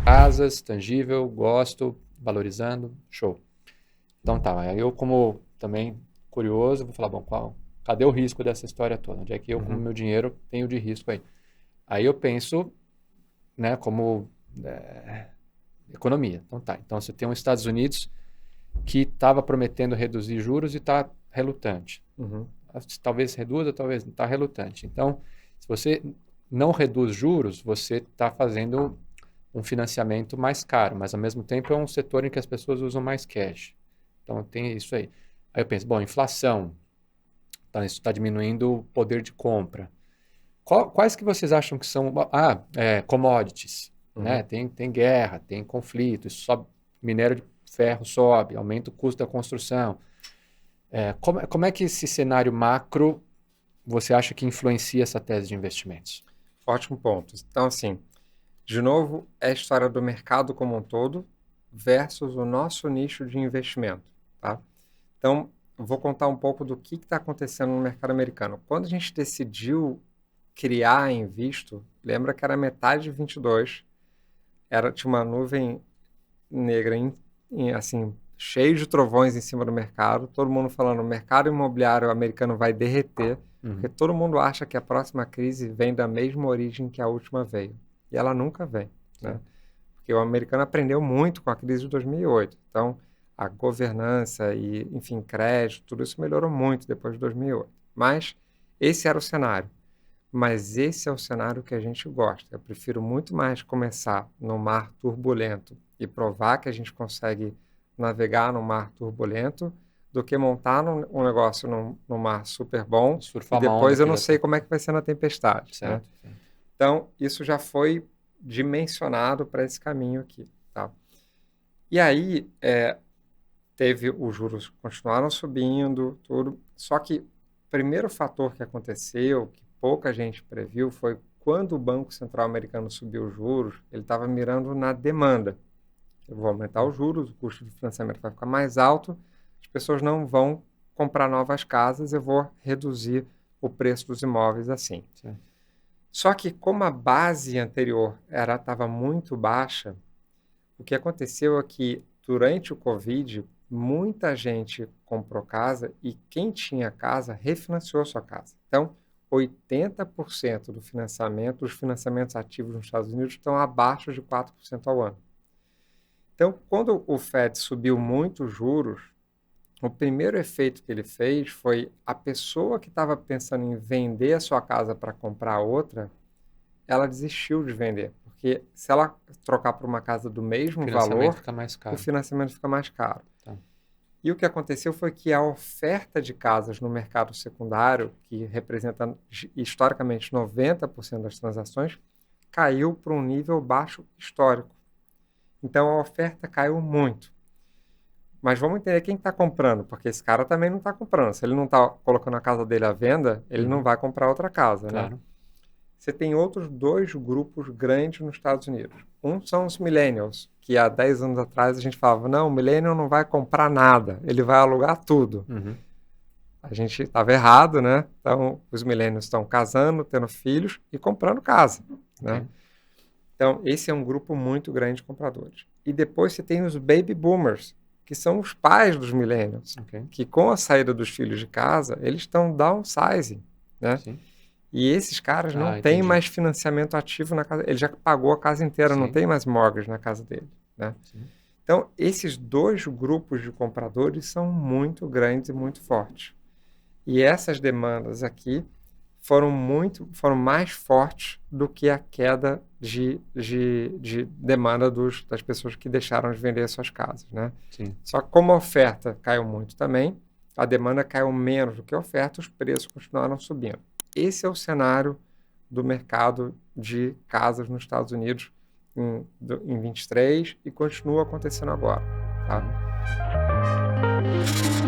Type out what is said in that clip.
Casas, tangível, gosto, valorizando, show. Então tá, aí eu como também curioso, vou falar, bom, cadê o risco dessa história toda? Onde é que eu, com o Uhum. meu dinheiro, tenho de risco aí? Aí eu penso, né, como economia. Então tá, então você tem os Estados Unidos que estava prometendo reduzir juros e está relutante. Uhum. Talvez reduza, talvez está relutante. Então, se você não reduz juros, você está fazendo um financiamento mais caro, mas ao mesmo tempo é um setor em que as pessoas usam mais cash. Então tem isso aí. Aí eu penso, bom, inflação, tá, isso está diminuindo o poder de compra. Quais que vocês acham que são, commodities, né? Uhum. Tem guerra, tem conflito, isso sobe, minério de ferro sobe, aumenta o custo da construção. Como é que esse cenário macro você acha que influencia essa tese de investimentos? Ótimo ponto. Então, assim, de novo, é a história do mercado como um todo versus o nosso nicho de investimento, tá? Então, eu vou contar um pouco do que está acontecendo no mercado americano. Quando a gente decidiu criar a Invisto, lembra que era metade de 22, tinha uma nuvem negra assim, cheio de trovões em cima do mercado, todo mundo falando, o mercado imobiliário americano vai derreter, porque Uhum. todo mundo acha que a próxima crise vem da mesma origem que a última veio. E ela nunca vem, né? Certo. Porque o americano aprendeu muito com a crise de 2008. Então, a governança e, enfim, crédito, tudo isso melhorou muito depois de 2008. Mas esse era o cenário. Mas esse é o cenário que a gente gosta. Eu prefiro muito mais começar no mar turbulento e provar que a gente consegue navegar no mar turbulento do que montar um negócio no mar super bom e Surfar uma onda depois eu que não já sei está. como é que vai ser na tempestade, né? Certo, certo. Então, isso já foi dimensionado para esse caminho aqui, tá? E aí, teve os juros continuaram subindo, tudo. Só que o primeiro fator que aconteceu, que pouca gente previu, foi quando o Banco Central americano subiu os juros, ele estava mirando na demanda. Eu vou aumentar os juros, o custo de financiamento vai ficar mais alto, as pessoas não vão comprar novas casas, eu vou reduzir o preço dos imóveis assim. Certo. Só que como a base anterior estava muito baixa, o que aconteceu é que, durante o Covid, muita gente comprou casa e quem tinha casa refinanciou sua casa. Então, 80% do financiamento, dos financiamentos ativos nos Estados Unidos estão abaixo de 4% ao ano. Então, quando o Fed subiu muito os juros, o primeiro efeito que ele fez foi a pessoa que estava pensando em vender a sua casa para comprar outra, ela desistiu de vender, porque se ela trocar por uma casa do O mesmo financiamento valor, fica mais o caro. financiamento fica mais caro. Tá. E o que aconteceu foi que a oferta de casas no mercado secundário, que representa historicamente 90% das transações, caiu para um nível baixo histórico. Então a oferta caiu muito. Mas vamos entender quem está comprando, porque esse cara também não está comprando. Se ele não está colocando a casa dele à venda, ele não Uhum. vai comprar outra casa, né? Claro. Você tem outros dois grupos grandes nos Estados Unidos. Um são os millennials, que há 10 anos atrás a gente falava, não, o millennial não vai comprar nada, ele vai alugar tudo. Uhum. A gente estava errado, né? Então, os millennials estão casando, tendo filhos e comprando casa, né? Ok. Então, esse é um grupo muito grande de compradores. E depois você tem os baby boomers, que são os pais dos millennials, Ok. que com a saída dos filhos de casa, eles estão downsizing, né? Sim. E esses caras não Ah, têm entendi. mais financiamento ativo na casa. Ele já pagou a casa inteira, não Sim. tem mais mortgage na casa dele, né? Sim. Então, esses dois grupos de compradores são muito grandes e muito fortes. E essas demandas aqui foram mais fortes do que a queda de demanda das pessoas que deixaram de vender suas casas, né? Sim. Só que como a oferta caiu muito também, a demanda caiu menos do que a oferta, os preços continuaram subindo. Esse é o cenário do mercado de casas nos Estados Unidos em 23 e continua acontecendo agora, tá? Uhum.